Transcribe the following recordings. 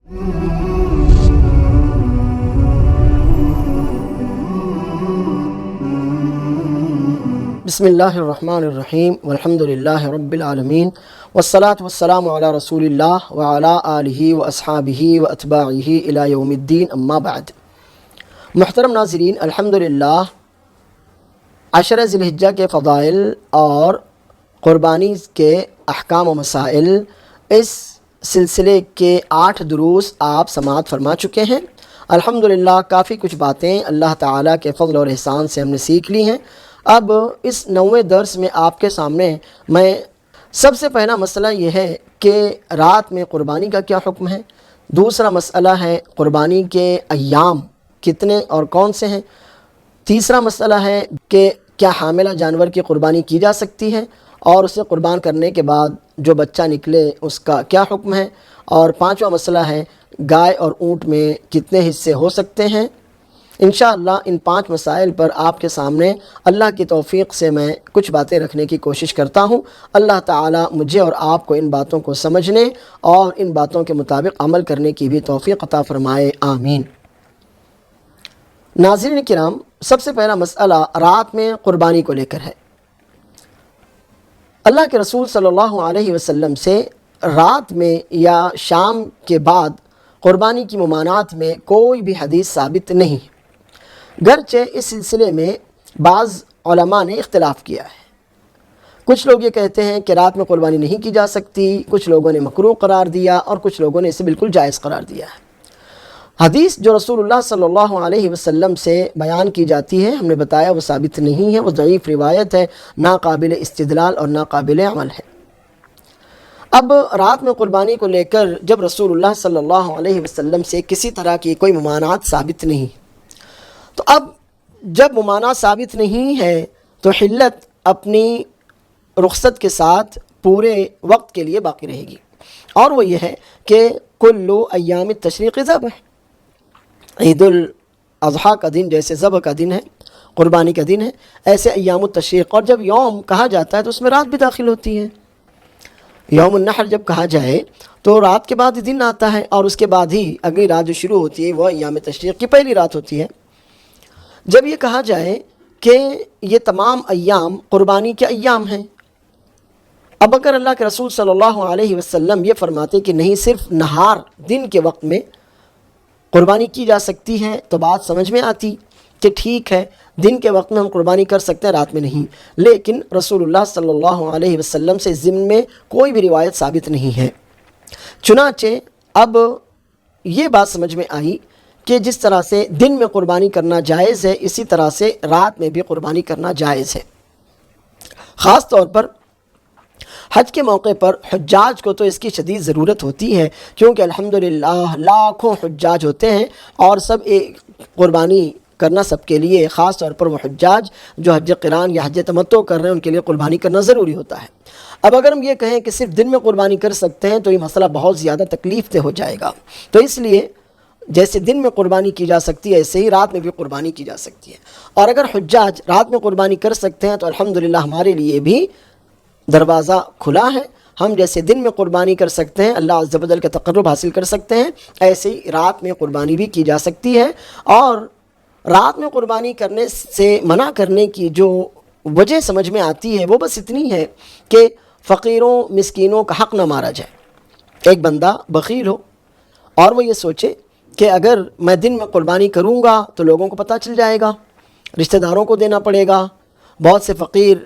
بسم اللہ الرحمن الرحیم والحمد للہ رب العالمین والصلاة والسلام علی رسول اللہ وعلی آلہ واصحابہ واتباعہ الی یوم الدین، اما بعد۔ محترم ناظرین، الحمدللہ عشرہ ذی الحجہ کے فضائل اور قربانی کے احکام و مسائل، اس سلسلے کے 8 دروس آپ سماعت فرما چکے ہیں۔ الحمدللہ کافی کچھ باتیں اللہ تعالیٰ کے فضل اور احسان سے ہم نے سیکھ لی ہیں۔ اب اس 9ویں درس میں آپ کے سامنے میں سب سے پہلا مسئلہ یہ ہے کہ رات میں قربانی کا کیا حکم ہے۔ دوسرا مسئلہ ہے قربانی کے ایام کتنے اور کون سے ہیں۔ تیسرا مسئلہ ہے کہ کیا حاملہ جانور کی قربانی کی جا سکتی ہے، اور اسے قربان کرنے کے بعد جو بچہ نکلے اس کا کیا حکم ہے۔ اور 5واں مسئلہ ہے گائے اور اونٹ میں کتنے حصے ہو سکتے ہیں۔ انشاءاللہ ان 5 مسائل پر آپ کے سامنے اللہ کی توفیق سے میں کچھ باتیں رکھنے کی کوشش کرتا ہوں۔ اللہ تعالیٰ مجھے اور آپ کو ان باتوں کو سمجھنے اور ان باتوں کے مطابق عمل کرنے کی بھی توفیق عطا فرمائے، آمین۔ ناظرین کرام، سب سے پہلا مسئلہ رات میں قربانی کو لے کر ہے۔ اللہ کے رسول صلی اللہ علیہ وسلم سے رات میں یا شام کے بعد قربانی کی ممانعت میں کوئی بھی حدیث ثابت نہیں ہے، گرچہ اس سلسلے میں بعض علماء نے اختلاف کیا ہے۔ کچھ لوگ یہ کہتے ہیں کہ رات میں قربانی نہیں کی جا سکتی، کچھ لوگوں نے مکروہ قرار دیا اور کچھ لوگوں نے اسے بالکل جائز قرار دیا ہے۔ حدیث جو رسول اللہ صلی اللہ علیہ وسلم سے بیان کی جاتی ہے، ہم نے بتایا وہ ثابت نہیں ہے، وہ ضعیف روایت ہے، ناقابل استدلال اور ناقابل عمل ہے۔ اب رات میں قربانی کو لے کر جب رسول اللہ صلی اللہ علیہ وسلم سے کسی طرح کی کوئی ممانعت ثابت نہیں، تو اب جب ممانعت ثابت نہیں ہے تو حلت اپنی رخصت کے ساتھ پورے وقت کے لیے باقی رہے گی، اور وہ یہ ہے کہ کل ایام التشریق ذبح، عید الاضحیٰ کا دن جیسے ذبح کا دن ہے، قربانی کا دن ہے، ایسے ایام التشریق، اور جب یوم کہا جاتا ہے تو اس میں رات بھی داخل ہوتی ہے۔ یوم النحر جب کہا جائے تو رات کے بعد دن آتا ہے، اور اس کے بعد ہی اگلی رات جو شروع ہوتی ہے وہ ایام تشریق کی پہلی رات ہوتی ہے۔ جب یہ کہا جائے کہ یہ تمام ایام قربانی کے ایام ہیں، اب اگر اللہ کے رسول صلی اللہ علیہ وسلم یہ فرماتے کہ نہیں، صرف نہار دن کے وقت میں قربانی کی جا سکتی ہے، تو بات سمجھ میں آتی کہ ٹھیک ہے، دن کے وقت میں ہم قربانی کر سکتے ہیں، رات میں نہیں۔ لیکن رسول اللہ صلی اللہ علیہ وسلم سے ضمن میں کوئی بھی روایت ثابت نہیں ہے۔ چنانچہ اب یہ بات سمجھ میں آئی کہ جس طرح سے دن میں قربانی کرنا جائز ہے، اسی طرح سے رات میں بھی قربانی کرنا جائز ہے۔ خاص طور پر حج کے موقع پر حجاج کو تو اس کی شدید ضرورت ہوتی ہے، کیونکہ الحمدللہ لاکھوں حجاج ہوتے ہیں، اور سب ایک قربانی کرنا سب کے لیے، خاص طور پر وہ حجاج جو حج قران یا حج تمتع کر رہے ہیں، ان کے لیے قربانی کرنا ضروری ہوتا ہے۔ اب اگر ہم یہ کہیں کہ صرف دن میں قربانی کر سکتے ہیں تو یہ مسئلہ بہت زیادہ تکلیف دہ ہو جائے گا، تو اس لیے جیسے دن میں قربانی کی جا سکتی ہے ایسے ہی رات میں بھی قربانی کی جا سکتی ہے۔ اور اگر حجاج رات میں قربانی کر سکتے ہیں تو الحمدللہ ہمارے لیے بھی دروازہ کھلا ہے، ہم جیسے دن میں قربانی کر سکتے ہیں، اللہ عز و جل کا تقرب حاصل کر سکتے ہیں، ایسے ہی رات میں قربانی بھی کی جا سکتی ہے۔ اور رات میں قربانی کرنے سے منع کرنے کی جو وجہ سمجھ میں آتی ہے وہ بس اتنی ہے کہ فقیروں مسکینوں کا حق نہ مارا جائے۔ ایک بندہ بخیل ہو اور وہ یہ سوچے کہ اگر میں دن میں قربانی کروں گا تو لوگوں کو پتہ چل جائے گا، رشتہ داروں کو دینا پڑے گا، بہت سے فقیر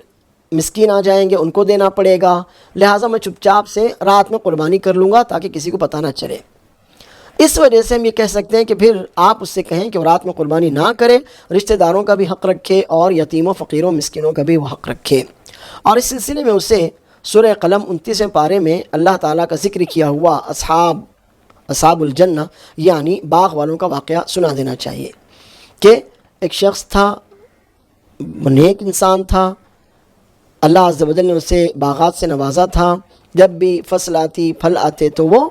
مسکین آ جائیں گے، ان کو دینا پڑے گا، لہٰذا میں چپ چاپ سے رات میں قربانی کر لوں گا تاکہ کسی کو پتہ نہ چلے۔ اس وجہ سے ہم یہ کہہ سکتے ہیں کہ پھر آپ اس سے کہیں کہ وہ رات میں قربانی نہ کرے، رشتہ داروں کا بھی حق رکھے اور یتیموں فقیروں مسکینوں کا بھی وہ حق رکھے۔ اور اس سلسلے میں اسے سورہ قلم 29 پارے میں اللہ تعالیٰ کا ذکر کیا ہوا اصحاب الجنہ یعنی باغ والوں کا واقعہ سنا دینا چاہیے کہ ایک شخص تھا، نیک انسان تھا، اللہ عز و جل نے اسے باغات سے نوازا تھا، جب بھی فصل آتی پھل آتے تو وہ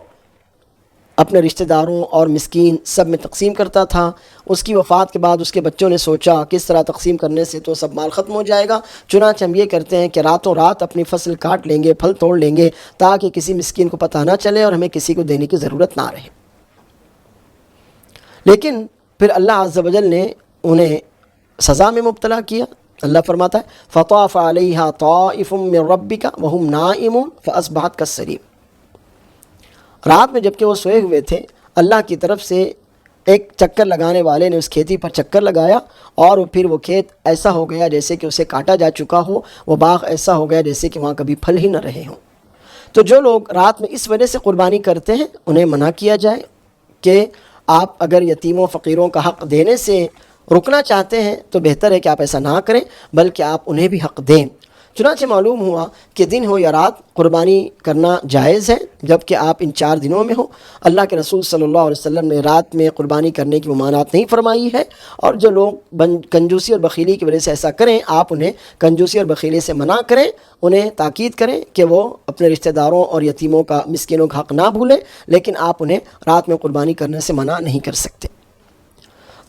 اپنے رشتہ داروں اور مسکین سب میں تقسیم کرتا تھا۔ اس کی وفات کے بعد اس کے بچوں نے سوچا کس طرح تقسیم کرنے سے تو سب مال ختم ہو جائے گا، چنانچہ ہم یہ کرتے ہیں کہ راتوں رات اپنی فصل کاٹ لیں گے، پھل توڑ لیں گے تاکہ کسی مسکین کو پتہ نہ چلے اور ہمیں کسی کو دینے کی ضرورت نہ رہے۔ لیکن پھر اللہ عز و جل نے انہیں سزا میں مبتلا کیا۔ اللہ فرماتا ہے فطاف علیہا طائف من ربک وہم نائمون فاصبحت کالصریم، رات میں جبکہ وہ سوئے ہوئے تھے اللہ کی طرف سے ایک چکر لگانے والے نے اس کھیتی پر چکر لگایا اور پھر وہ کھیت ایسا ہو گیا جیسے کہ اسے کاٹا جا چکا ہو، وہ باغ ایسا ہو گیا جیسے کہ وہاں کبھی پھل ہی نہ رہے ہوں۔ تو جو لوگ رات میں اس وجہ سے قربانی کرتے ہیں انہیں منع کیا جائے کہ آپ اگر یتیموں فقیروں کا حق دینے سے رکنا چاہتے ہیں تو بہتر ہے کہ آپ ایسا نہ کریں، بلکہ آپ انہیں بھی حق دیں۔ چنانچہ معلوم ہوا کہ دن ہو یا رات قربانی کرنا جائز ہے، جب کہ آپ ان 4 دنوں میں ہو۔ اللہ کے رسول صلی اللہ علیہ وسلم نے رات میں قربانی کرنے کی ممانعت نہیں فرمائی ہے، اور جو لوگ کنجوسی اور بخیلی کی وجہ سے ایسا کریں آپ انہیں کنجوسی اور بخیلی سے منع کریں، انہیں تاکید کریں کہ وہ اپنے رشتہ داروں اور یتیموں کا مسکینوں کا حق نہ بھولیں، لیکن آپ انہیں رات میں قربانی کرنے سے منع نہیں کر سکتے۔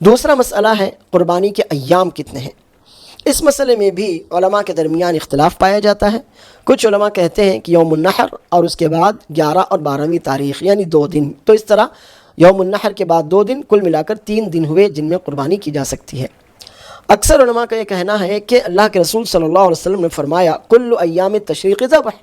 دوسرا مسئلہ ہے قربانی کے ایام کتنے ہیں۔ اس مسئلے میں بھی علماء کے درمیان اختلاف پایا جاتا ہے۔ کچھ علماء کہتے ہیں کہ یوم النحر اور اس کے بعد 11 اور 12ویں تاریخ یعنی 2 دن، تو اس طرح یوم النحر کے بعد 2 دن، کل ملا کر 3 دن ہوئے جن میں قربانی کی جا سکتی ہے۔ اکثر علماء کا یہ کہنا ہے کہ اللہ کے رسول صلی اللہ علیہ وسلم نے فرمایا کل ایام تشریق ذبح،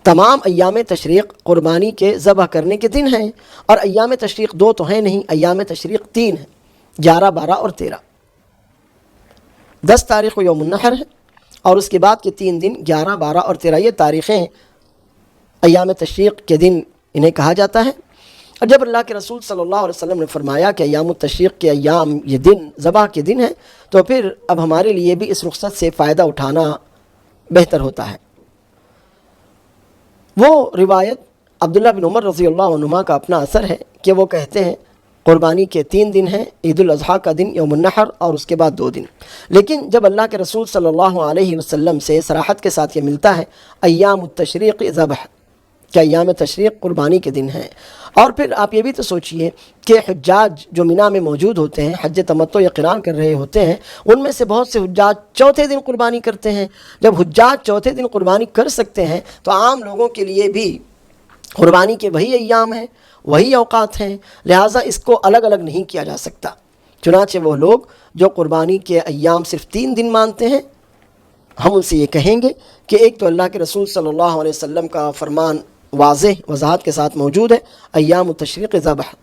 تمام ایام تشریق قربانی کے ذبح کرنے کے دن ہیں، اور ایام تشریق 2 تو ہیں نہیں، ایام تشریق 3 ہیں، 11، 12 اور 13۔ 10 تاریخ کو یوم النحر ہے اور اس کے بعد کے 3 دن 11، 12 اور 13 یہ تاریخیں ایام تشریق کے دن انہیں کہا جاتا ہے۔ اور جب اللہ کے رسول صلی اللہ علیہ وسلم نے فرمایا کہ ایام التشریق کے ایام یہ دن ذبح کے دن ہیں، تو پھر اب ہمارے لیے بھی اس رخصت سے فائدہ اٹھانا بہتر ہوتا ہے۔ وہ روایت عبداللہ بن عمر رضی اللہ عنہما کا اپنا اثر ہے کہ وہ کہتے ہیں قربانی کے 3 دن ہیں، عید الاضحیٰ کا دن، یوم النحر اور اس کے بعد 2 دن۔ لیکن جب اللہ کے رسول صلی اللہ علیہ وسلم سے صراحت کے ساتھ یہ ملتا ہے ایام التشریق ذبح، کہ ایام تشریق قربانی کے دن ہیں، اور پھر آپ یہ بھی تو سوچئے کہ حجاج جو مینا میں موجود ہوتے ہیں، حج تمتع یا قران کر رہے ہوتے ہیں، ان میں سے بہت سے حجاج چوتھے دن قربانی کرتے ہیں۔ جب حجاج چوتھے دن قربانی کر سکتے ہیں تو عام لوگوں کے لیے بھی قربانی کے وہی ایام ہیں، وہی اوقات ہیں، لہٰذا اس کو الگ الگ نہیں کیا جا سکتا۔ چنانچہ وہ لوگ جو قربانی کے ایام صرف 3 دن مانتے ہیں، ہم ان سے یہ کہیں گے کہ ایک تو اللہ کے رسول صلی اللہ علیہ وسلم کا فرمان واضح وضاحت کے ساتھ موجود ہے، ایام التشریق ذبح،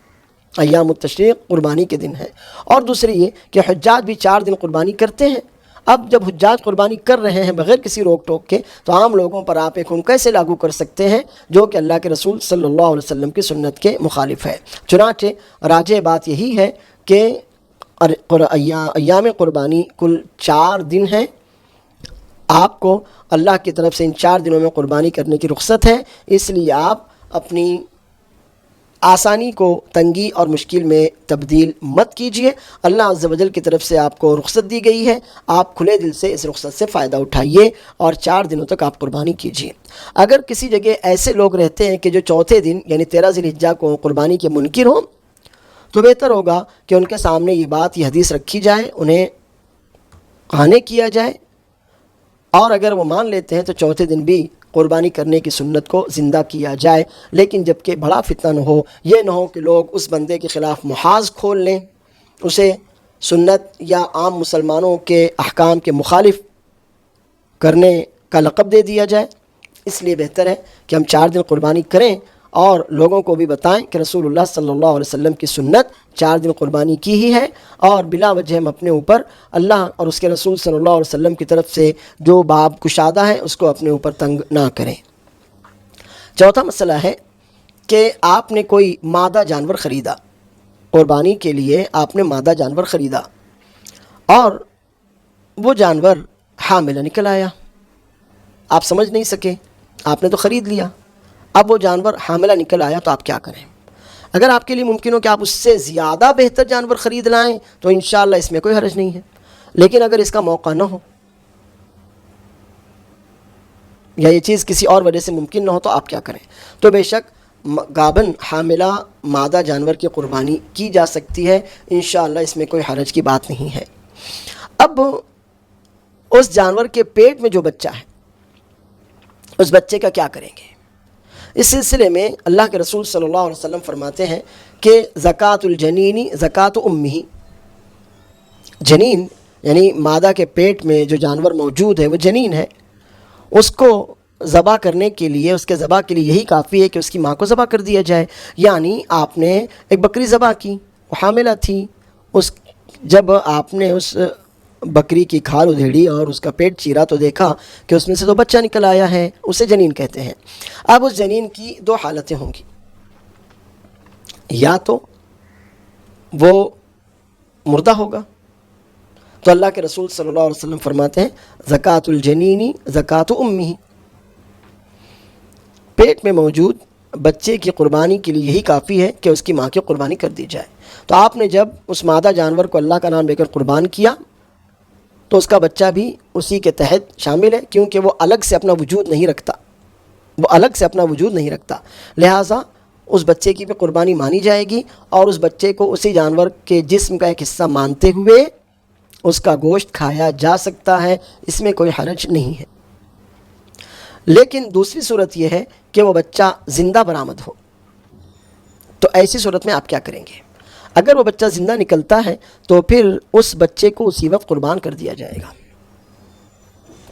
ایام التشریق قربانی کے دن ہے، اور دوسری یہ کہ حجاج بھی 4 دن قربانی کرتے ہیں۔ اب جب حجاج قربانی کر رہے ہیں بغیر کسی روک ٹوک کے، تو عام لوگوں پر آپ ایک حکم کیسے لاگو کر سکتے ہیں جو کہ اللہ کے رسول صلی اللہ علیہ وسلم کی سنت کے مخالف ہے؟ چنانچہ راجح بات یہی ہے کہ ایام قربانی کل 4 دن ہیں، آپ کو اللہ کی طرف سے ان 4 دنوں میں قربانی کرنے کی رخصت ہے، اس لیے آپ اپنی آسانی کو تنگی اور مشکل میں تبدیل مت کیجیے۔ اللہ عز و جل کی طرف سے آپ کو رخصت دی گئی ہے، آپ کھلے دل سے اس رخصت سے فائدہ اٹھائیے اور 4 دنوں تک آپ قربانی کیجیے۔ اگر کسی جگہ ایسے لوگ رہتے ہیں کہ جو چوتھے دن یعنی 13 ذی الحجہ کو قربانی کے منکر ہوں، تو بہتر ہوگا کہ ان کے سامنے یہ حدیث رکھی جائے، انہیں قانع کیا جائے، اور اگر وہ مان لیتے ہیں تو چوتھے دن بھی قربانی کرنے کی سنت کو زندہ کیا جائے، لیکن جب کہ بڑا فتنہ نہ ہو، یہ نہ ہو کہ لوگ اس بندے کے خلاف محاذ کھول لیں، اسے سنت یا عام مسلمانوں کے احکام کے مخالف کرنے کا لقب دے دیا جائے۔ اس لیے بہتر ہے کہ ہم 4 دن قربانی کریں اور لوگوں کو بھی بتائیں کہ رسول اللہ صلی اللہ علیہ وسلم کی سنت 4 دن قربانی کی ہی ہے، اور بلا وجہ ہم اپنے اوپر اللہ اور اس کے رسول صلی اللہ علیہ وسلم کی طرف سے جو باب کشادہ ہے اس کو اپنے اوپر تنگ نہ کریں۔ چوتھا مسئلہ ہے کہ آپ نے کوئی مادہ جانور خریدا، قربانی کے لیے آپ نے مادہ جانور خریدا اور وہ جانور حاملہ نکل آیا، آپ سمجھ نہیں سکے، آپ نے تو خرید لیا، اب وہ جانور حاملہ نکل آیا تو آپ کیا کریں؟ اگر آپ کے لیے ممکن ہو کہ آپ اس سے زیادہ بہتر جانور خرید لائیں تو انشاءاللہ اس میں کوئی حرج نہیں ہے، لیکن اگر اس کا موقع نہ ہو یا یہ چیز کسی اور وجہ سے ممکن نہ ہو تو آپ کیا کریں؟ تو بے شک گابن حاملہ مادہ جانور کی قربانی کی جا سکتی ہے، انشاءاللہ اس میں کوئی حرج کی بات نہیں ہے۔ اب اس جانور کے پیٹ میں جو بچہ ہے اس بچے کا کیا کریں گے؟ اس سلسلے میں اللہ کے رسول صلی اللہ علیہ وسلم فرماتے ہیں کہ زکات الجنینی زکات امی، جنین یعنی مادہ کے پیٹ میں جو جانور موجود ہے وہ جنین ہے، اس کو ذبح کرنے کے لیے، اس کے ذبح کے لیے یہی کافی ہے کہ اس کی ماں کو ذبح کر دیا جائے۔ یعنی آپ نے ایک بکری ذبح کی، وہ حاملہ تھی، جب آپ نے اس بکری کی کھال ادھیڑی اور اس کا پیٹ چیرا تو دیکھا کہ اس میں سے تو بچہ نکل آیا ہے، اسے جنین کہتے ہیں۔ اب اس جنین کی دو حالتیں ہوں گی، یا تو وہ مردہ ہوگا، تو اللہ کے رسول صلی اللہ علیہ وسلم فرماتے ہیں زکات الجنینی زکات امی، پیٹ میں موجود بچے کی قربانی کے لیے یہی کافی ہے کہ اس کی ماں کی قربانی کر دی جائے۔ تو آپ نے جب اس مادہ جانور کو اللہ کا نام لے کر قربان کیا تو اس کا بچہ بھی اسی کے تحت شامل ہے، کیونکہ وہ الگ سے اپنا وجود نہیں رکھتا، لہٰذا اس بچے کی بھی قربانی مانی جائے گی، اور اس بچے کو اسی جانور کے جسم کا ایک حصہ مانتے ہوئے اس کا گوشت کھایا جا سکتا ہے، اس میں کوئی حرج نہیں ہے۔ لیکن دوسری صورت یہ ہے کہ وہ بچہ زندہ برآمد ہو، تو ایسی صورت میں آپ کیا کریں گے؟ اگر وہ بچہ زندہ نکلتا ہے تو پھر اس بچے کو اسی وقت قربان کر دیا جائے گا،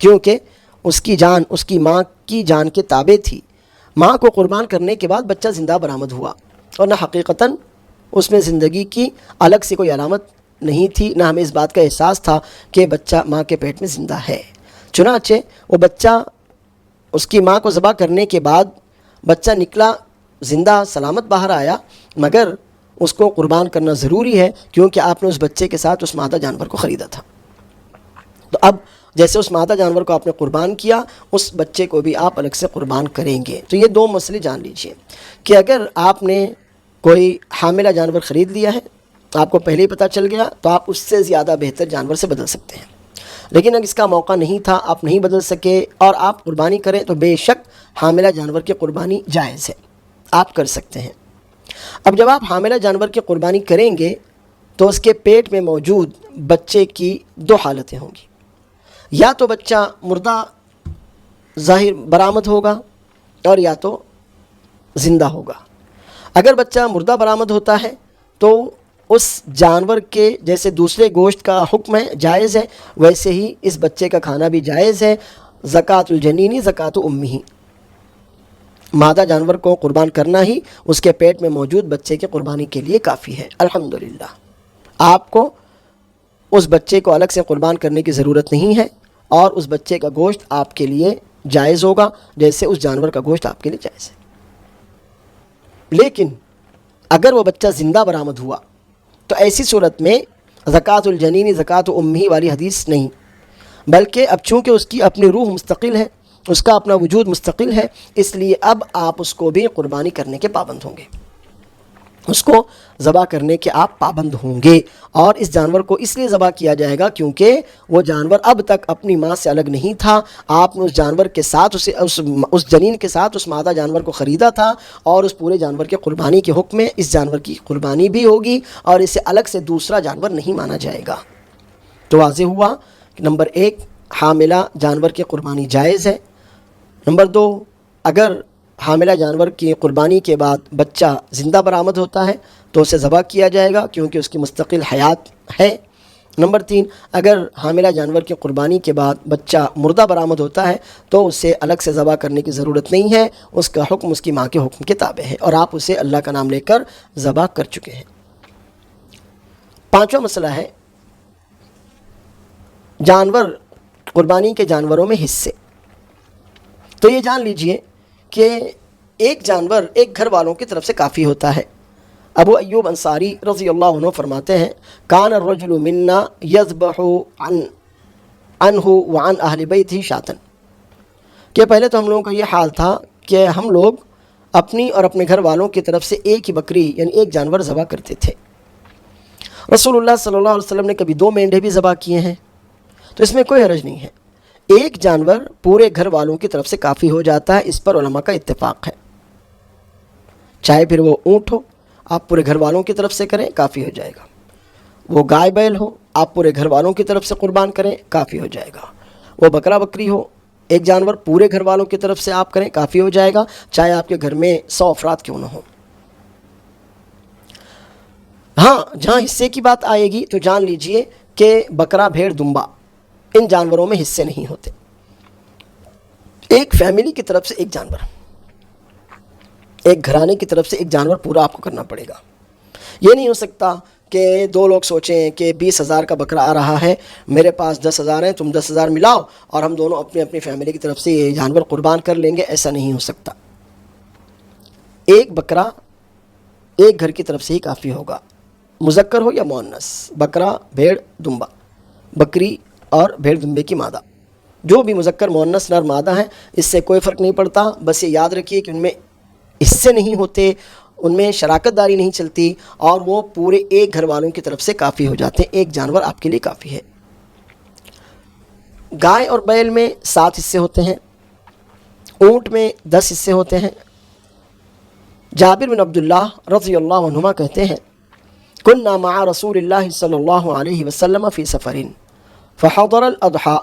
کیونکہ اس کی جان اس کی ماں کی جان کے تابع تھی۔ ماں کو قربان کرنے کے بعد بچہ زندہ برآمد ہوا، اور نہ حقیقتاً اس میں زندگی کی الگ سے کوئی علامت نہیں تھی، نہ ہمیں اس بات کا احساس تھا کہ بچہ ماں کے پیٹ میں زندہ ہے۔ چنانچہ وہ بچہ اس کی ماں کو ذبح کرنے کے بعد بچہ نکلا زندہ سلامت باہر آیا، مگر اس کو قربان کرنا ضروری ہے، کیونکہ آپ نے اس بچے کے ساتھ اس مادہ جانور کو خریدا تھا۔ تو اب جیسے اس مادہ جانور کو آپ نے قربان کیا، اس بچے کو بھی آپ الگ سے قربان کریں گے۔ تو یہ دو مسئلے جان لیجئے کہ اگر آپ نے کوئی حاملہ جانور خرید لیا ہے، آپ کو پہلے ہی پتہ چل گیا، تو آپ اس سے زیادہ بہتر جانور سے بدل سکتے ہیں۔ لیکن اگر اس کا موقع نہیں تھا، آپ نہیں بدل سکے اور آپ قربانی کریں، تو بے شک حاملہ جانور کی قربانی جائز ہے، آپ کر سکتے ہیں۔ اب جب آپ حاملہ جانور کی قربانی کریں گے تو اس کے پیٹ میں موجود بچے کی دو حالتیں ہوں گی، یا تو بچہ مردہ ظاہر برآمد ہوگا اور یا تو زندہ ہوگا۔ اگر بچہ مردہ برآمد ہوتا ہے تو اس جانور کے جیسے دوسرے گوشت کا حکم ہے، جائز ہے، ویسے ہی اس بچے کا کھانا بھی جائز ہے۔ زکات الجنینی زکات امی، مادہ جانور کو قربان کرنا ہی اس کے پیٹ میں موجود بچے کی قربانی کے لیے کافی ہے۔ الحمدللہ آپ کو اس بچے کو الگ سے قربان کرنے کی ضرورت نہیں ہے، اور اس بچے کا گوشت آپ کے لیے جائز ہوگا جیسے اس جانور کا گوشت آپ کے لیے جائز ہے۔ لیکن اگر وہ بچہ زندہ برآمد ہوا تو ایسی صورت میں زکات الجنینی زکات امی والی حدیث نہیں، بلکہ اب چونکہ اس کی اپنی روح مستقل ہے، اس کا اپنا وجود مستقل ہے، اس لیے اب آپ اس کو بھی قربانی کرنے کے پابند ہوں گے، اس کو ذبح کرنے کے آپ پابند ہوں گے۔ اور اس جانور کو اس لیے ذبح کیا جائے گا کیونکہ وہ جانور اب تک اپنی ماں سے الگ نہیں تھا، آپ نے اس جانور کے ساتھ اس جنین کے ساتھ اس مادہ جانور کو خریدا تھا، اور اس پورے جانور کے قربانی کے حکم میں اس جانور کی قربانی بھی ہوگی، اور اسے الگ سے دوسرا جانور نہیں مانا جائے گا۔ تو واضح ہوا کہ نمبر 1 حاملہ جانور کی قربانی جائز ہے، نمبر 2 اگر حاملہ جانور کی قربانی کے بعد بچہ زندہ برآمد ہوتا ہے تو اسے ذبح کیا جائے گا کیونکہ اس کی مستقل حیات ہے، نمبر 3 اگر حاملہ جانور کی قربانی کے بعد بچہ مردہ برآمد ہوتا ہے تو اسے الگ سے ذبح کرنے کی ضرورت نہیں ہے، اس کا حکم اس کی ماں کے حکم کے تابع ہے، اور آپ اسے اللہ کا نام لے کر ذبح کر چکے ہیں۔ 5واں مسئلہ ہے جانور، قربانی کے جانوروں میں حصے۔ تو یہ جان لیجئے کہ ایک جانور ایک گھر والوں کی طرف سے کافی ہوتا ہے۔ ابو ایوب انصاری رضی اللہ عنہ فرماتے ہیں کان الرجل منا یذبح عنہ وعن اہل بیتہ شاطن، کہ پہلے تو ہم لوگوں کا یہ حال تھا کہ ہم لوگ اپنی اور اپنے گھر والوں کی طرف سے ایک ہی بکری یعنی ایک جانور ذبح کرتے تھے۔ رسول اللہ صلی اللہ علیہ وسلم نے کبھی 2 مینڈھے بھی ذبح کیے ہیں، تو اس میں کوئی حرج نہیں ہے، ایک جانور پورے گھر والوں کی طرف سے کافی ہو جاتا ہے، اس پر علماء کا اتفاق ہے۔ چاہے پھر وہ اونٹ ہو، آپ پورے گھر والوں کی طرف سے کریں کافی ہو جائے گا، وہ گائے بیل ہو، آپ پورے گھر والوں کی طرف سے قربان کریں کافی ہو جائے گا، وہ بکرا بکری ہو، ایک جانور پورے گھر والوں کی طرف سے آپ کریں کافی ہو جائے گا، چاہے آپ کے گھر میں 100 افراد کیوں نہ ہوں۔ ہاں جہاں حصے کی بات آئے گی تو جان لیجئے کہ بکرا، بھیڑ، دمبا ان جانوروں میں حصے نہیں ہوتے. ایک فیملی کی طرف سے ایک جانور، ایک گھرانے کی طرف سے ایک جانور پورا آپ کو کرنا پڑے گا. یہ نہیں ہو سکتا کہ دو لوگ سوچیں کہ 20,000 کا بکرا آ رہا ہے، میرے پاس 10,000 ہیں، تم 10,000 ملاؤ اور ہم دونوں اپنی اپنی فیملی کی طرف سے یہ جانور قربان کر لیں گے. ایسا نہیں ہو سکتا. ایک بکرا ایک گھر کی طرف سے ہی کافی ہوگا، مذکر ہو یا مؤنث. بکرا، بھیڑ، دمبا، بکری اور بھیڑ دمبے کی مادہ، جو بھی مذکر، مؤنث، نر، مادہ ہیں، اس سے کوئی فرق نہیں پڑتا. بس یہ یاد رکھیے کہ ان میں حصے نہیں ہوتے، ان میں شراکت داری نہیں چلتی، اور وہ پورے ایک گھر والوں کی طرف سے کافی ہو جاتے ہیں. ایک جانور آپ کے لیے کافی ہے. گائے اور بیل میں 7 حصے ہوتے ہیں، اونٹ میں 10 حصے ہوتے ہیں. جابر بن عبداللہ رضی اللہ عنہما کہتے ہیں كنا مع رسول اللہ صلی اللہ علیہ وسلم فی سفر فحضر الاضحى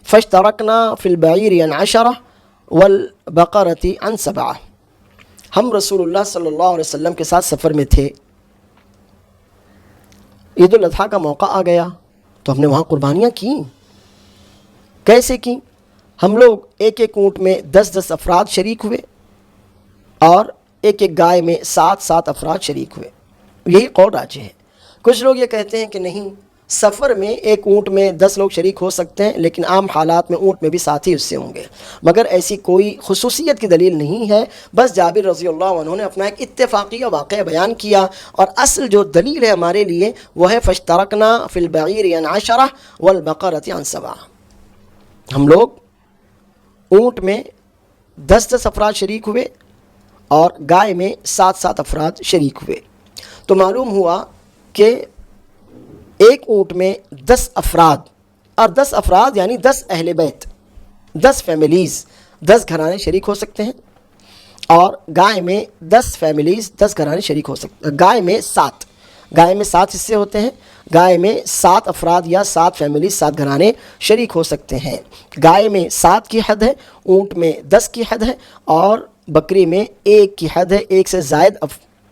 فاشترکنا فی البعیر عن 10 والبقرة عن 7. ہم رسول اللہ صلی اللہ علیہ وسلم کے ساتھ سفر میں تھے. عید الاضحیٰ کا موقع آ گیا تو ہم نے وہاں قربانیاں کیں. کیسے کیں؟ ہم لوگ ایک ایک اونٹ میں 10 افراد شریک ہوئے اور ایک ایک گائے میں 7 افراد شریک ہوئے. یہی قول راجح ہے. کچھ لوگ یہ کہتے ہیں کہ نہیں، سفر میں ایک اونٹ میں 10 لوگ شریک ہو سکتے ہیں، لیکن عام حالات میں اونٹ میں بھی 7 ہی حصے ہوں گے. مگر ایسی کوئی خصوصیت کی دلیل نہیں ہے. بس جابر رضی اللہ عنہ نے اپنا ایک اتفاقیہ واقعہ بیان کیا، اور اصل جو دلیل ہے ہمارے لیے وہ ہے فاشترکنا فی البعیر عن 10 والبقرة عن 7. ہم لوگ اونٹ میں 10 افراد شریک ہوئے اور گائے میں 7 افراد شریک ہوئے. تو معلوم ہوا کہ ایک اونٹ میں 10 افراد، اور 10 افراد یعنی 10 اہل بیت، 10 فیملیز، 10 گھرانے شریک ہو سکتے ہیں. اور گائے میں 10 فیملیز، 10 گھرانے شریک ہو سکتے ہیں. گائے میں 7 حصے ہوتے ہیں. گائے میں 7 افراد یا 7 فیملیز، 7 گھرانے شریک ہو سکتے ہیں. گائے میں 7 کی حد ہے، اونٹ میں 10 کی حد ہے، اور بکری میں 1 کی حد ہے. 1 سے زائد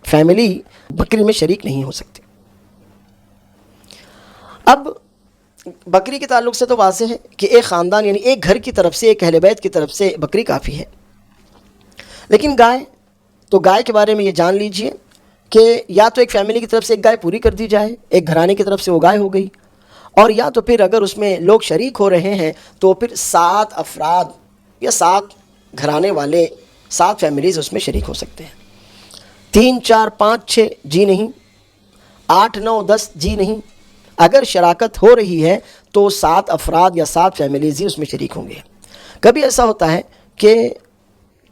فیملی بکری میں شریک نہیں ہو سکتی. اب بکری کے تعلق سے تو واضح ہے کہ ایک خاندان یعنی ایک گھر کی طرف سے، ایک اہل بیت کی طرف سے بکری کافی ہے. لیکن گائے کے بارے میں یہ جان لیجئے کہ یا تو ایک فیملی کی طرف سے ایک گائے پوری کر دی جائے، ایک گھرانے کی طرف سے وہ گائے ہو گئی، اور یا تو پھر اگر اس میں لوگ شریک ہو رہے ہیں تو پھر 7 افراد یا 7 گھرانے والے، 7 فیملیز اس میں شریک ہو سکتے ہیں. 3 4 5 6 جی نہیں، 8 9 10 جی نہیں. اگر شراکت ہو رہی ہے تو 7 افراد یا 7 فیملیز ہی اس میں شریک ہوں گے. کبھی ایسا ہوتا ہے کہ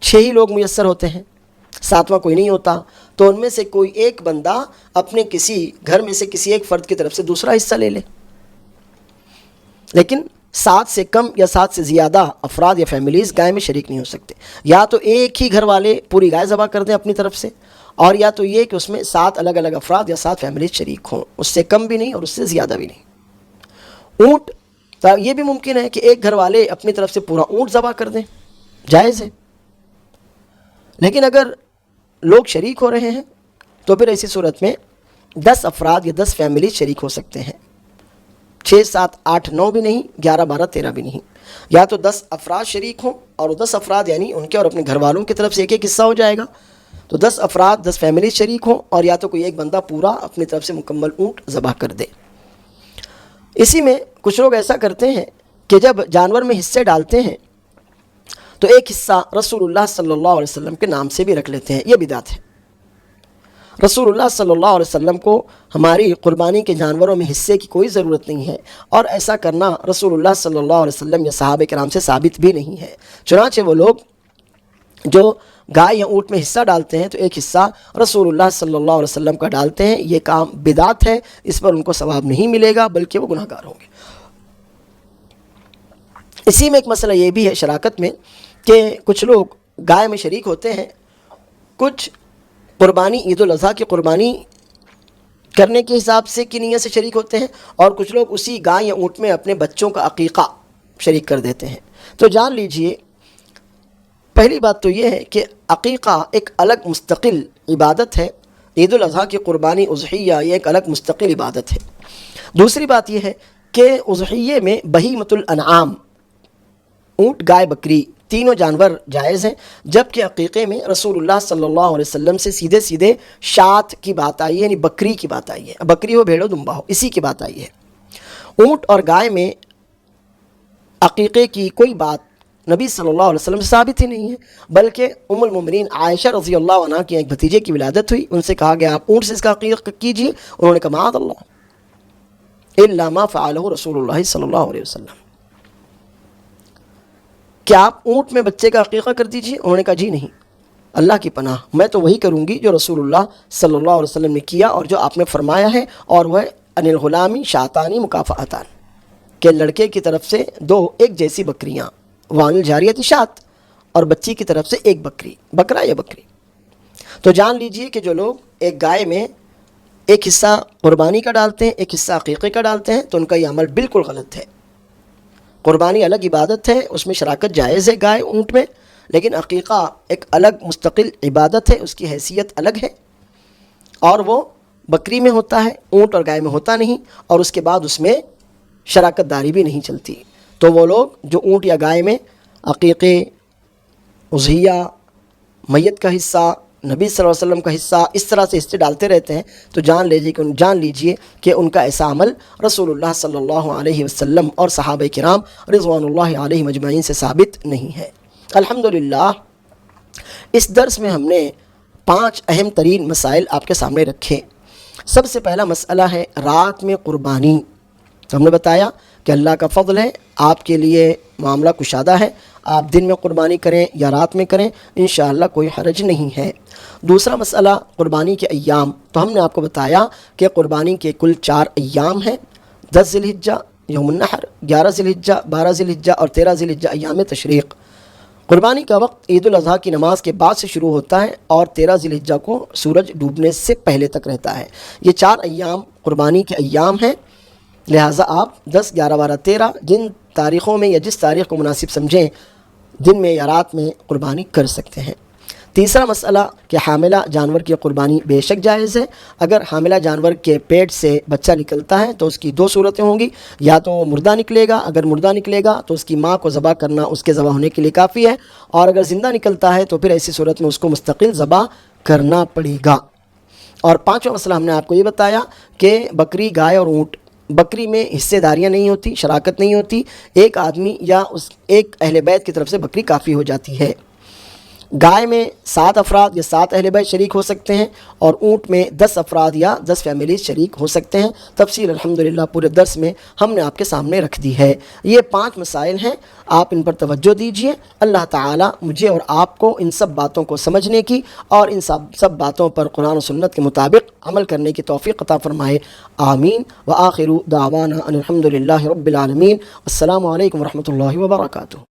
6 ہی لوگ میسر ہوتے ہیں، 7واں کوئی نہیں ہوتا، تو ان میں سے کوئی ایک بندہ اپنے کسی گھر میں سے کسی ایک فرد کی طرف سے دوسرا حصہ لے لے. لیکن 7 سے کم یا 7 سے زیادہ افراد یا فیملیز گائے میں شریک نہیں ہو سکتے. یا تو ایک ہی گھر والے پوری گائے ذبح کر دیں اپنی طرف سے، اور یا تو یہ کہ اس میں 7 الگ الگ افراد یا 7 فیملیز شریک ہوں، اس سے کم بھی نہیں اور اس سے زیادہ بھی نہیں. اونٹ تو یہ بھی ممکن ہے کہ ایک گھر والے اپنی طرف سے پورا اونٹ ذبح کر دیں، جائز ہے. لیکن اگر لوگ شریک ہو رہے ہیں تو پھر ایسی صورت میں 10 افراد یا 10 فیملیز شریک ہو سکتے ہیں. 6 7 8 9 بھی نہیں، 11 12 13 بھی نہیں. یا تو 10 افراد شریک ہوں، اور 10 افراد یعنی ان کے اور اپنے گھر والوں کی طرف سے ایک ایک حصہ ہو جائے گا. تو 10 افراد 10 فیملیز شریک ہوں، اور یا تو کوئی ایک بندہ پورا اپنی طرف سے مکمل اونٹ ذبح کر دے. اسی میں کچھ لوگ ایسا کرتے ہیں کہ جب جانور میں حصے ڈالتے ہیں تو ایک حصہ رسول اللہ صلی اللہ علیہ وسلم کے نام سے بھی رکھ لیتے ہیں. یہ بدعت ہے. رسول اللہ صلی اللہ علیہ وسلم کو ہماری قربانی کے جانوروں میں حصے کی کوئی ضرورت نہیں ہے، اور ایسا کرنا رسول اللہ صلی اللہ علیہ وسلم یا صحابہ کرام سے ثابت بھی نہیں ہے. چنانچہ وہ لوگ جو گائے یا اونٹ میں حصہ ڈالتے ہیں تو ایک حصہ رسول اللہ صلی اللہ علیہ وسلم کا ڈالتے ہیں. یہ کام بدعت ہے، اس پر ان کو ثواب نہیں ملے گا بلکہ وہ گناہ گار ہوں گے. اسی میں ایک مسئلہ یہ بھی ہے شراکت میں کہ کچھ لوگ گائے میں شریک ہوتے ہیں، کچھ قربانی عید الاضحیٰ کی قربانی کرنے کے حساب سے کی نیت سے شریک ہوتے ہیں، اور کچھ لوگ اسی گائے یا اونٹ میں اپنے بچوں کا عقیقہ شریک کر دیتے ہیں. تو جان لیجئے پہلی بات تو یہ ہے کہ عقیقہ ایک الگ مستقل عبادت ہے. عید الاضحیٰ کی قربانی اضحیہ یہ ایک الگ مستقل عبادت ہے۔ دوسری بات یہ ہے کہ اضحیے میں بہیمۃ الانعام، اونٹ، گائے، بکری، تینوں جانور جائز ہیں، جبکہ عقیقے میں رسول اللہ صلی اللہ علیہ وسلم سے سیدھے سیدھے شات کی بات آئی ہے، یعنی بکری کی بات آئی ہے، بکری ہو، بھیڑ ہو، دمبا ہو، اسی کی بات آئی ہے۔ اونٹ اور گائے میں عقیقے کی کوئی بات نبی صلی اللہ علیہ وسلم سے ثابت ہی نہیں ہے، بلکہ ام المومنین عائشہ رضی اللہ عنہ کی ایک بھتیجے کی ولادت ہوئی، ان سے کہا گیا آپ اونٹ سے اس کا عقیقہ کیجیے، انہوں نے کہا معاذ اللہ الا ما فعلہ رسول اللہ صلی اللہ علیہ وسلم، کیا آپ اونٹ میں بچے کا عقیقہ کر دیجیے؟ انہوں نے کہا جی نہیں، اللہ کی پناہ، میں تو وہی کروں گی جو رسول اللہ صلی اللہ علیہ وسلم نے کیا اور جو آپ نے فرمایا ہے، اور وہ ان الغلامی شاتانی مکافاتان، کہ لڑکے کی طرف سے 2 ایک جیسی بکریاں، وان الجاریت شات، اور بچی کی طرف سے 1 بکری، بکرا یا بکری۔ تو جان لیجئے کہ جو لوگ ایک گائے میں ایک حصہ قربانی کا ڈالتے ہیں، ایک حصہ عقیقے کا ڈالتے ہیں، تو ان کا یہ عمل بالکل غلط ہے۔ قربانی الگ عبادت ہے، اس میں شراکت جائز ہے گائے اونٹ میں، لیکن عقیقہ ایک الگ مستقل عبادت ہے، اس کی حیثیت الگ ہے، اور وہ بکری میں ہوتا ہے، اونٹ اور گائے میں ہوتا نہیں، اور اس کے بعد اس میں شراکت داری بھی نہیں چلتی۔ تو وہ لوگ جو اونٹ یا گائے میں عقیقے، اضحیہ، میت کا حصہ، نبی صلی اللہ علیہ وسلم کا حصہ، اس طرح سے حصے ڈالتے رہتے ہیں، تو جان لیجیے کہ ان کا ایسا عمل رسول اللہ صلی اللہ علیہ وسلم اور صحابہ کرام رضوان اللہ علیہم اجمعین سے ثابت نہیں ہے۔ الحمدللہ اس درس میں ہم نے 5 اہم ترین مسائل آپ کے سامنے رکھے۔ سب سے پہلا مسئلہ ہے رات میں قربانی۔ تو ہم نے بتایا کہ اللہ کا فضل ہے، آپ کے لیے معاملہ کشادہ ہے، آپ دن میں قربانی کریں یا رات میں کریں، انشاءاللہ کوئی حرج نہیں ہے۔ دوسرا مسئلہ قربانی کے ایام۔ تو ہم نے آپ کو بتایا کہ قربانی کے کل 4 ایام ہیں، 10 ذی الحجہ یوم النحر، 11 ذی الحجہ، 12 ذی الحجہ اور 13 ذی الحجہ ایام تشریق۔ قربانی کا وقت عید الاضحیٰ کی نماز کے بعد سے شروع ہوتا ہے اور 13 ذی الحجہ کو سورج ڈوبنے سے پہلے تک رہتا ہے۔ یہ 4 ایام قربانی کے ایام ہیں، لہٰذا آپ 10، 11، 12، 13 جن تاریخوں میں یا جس تاریخ کو مناسب سمجھیں دن میں یا رات میں قربانی کر سکتے ہیں۔ تیسرا مسئلہ کہ حاملہ جانور کی قربانی بے شک جائز ہے۔ اگر حاملہ جانور کے پیٹ سے بچہ نکلتا ہے تو اس کی 2 صورتیں ہوں گی، یا تو وہ مردہ نکلے گا، اگر مردہ نکلے گا تو اس کی ماں کو ذبح کرنا اس کے ذبح ہونے کے لیے کافی ہے، اور اگر زندہ نکلتا ہے تو پھر ایسی صورت میں اس کو مستقل ذبح کرنا پڑے گا۔ اور 5واں مسئلہ ہم نے آپ کو یہ بتایا کہ بکری، گائے اور اونٹ، بکری میں حصے داریاں نہیں ہوتی، شراکت نہیں ہوتی، ایک آدمی یا ایک اہل بیت کی طرف سے بکری کافی ہو جاتی ہے۔ گائے میں 7 افراد یا 7 اہل بیت شریک ہو سکتے ہیں، اور اونٹ میں 10 افراد یا 10 فیملیز شریک ہو سکتے ہیں۔ تفصیل الحمدللہ پورے درس میں ہم نے آپ کے سامنے رکھ دی ہے۔ یہ 5 مسائل ہیں، آپ ان پر توجہ دیجئے۔ اللہ تعالیٰ مجھے اور آپ کو ان سب باتوں کو سمجھنے کی اور ان سب باتوں پر قرآن و سنت کے مطابق عمل کرنے کی توفیق عطا فرمائے، آمین۔ وآخر دعوانا ان الحمدللہ رب العالمین۔ السلام علیکم ورحمۃ اللہ وبرکاتہ۔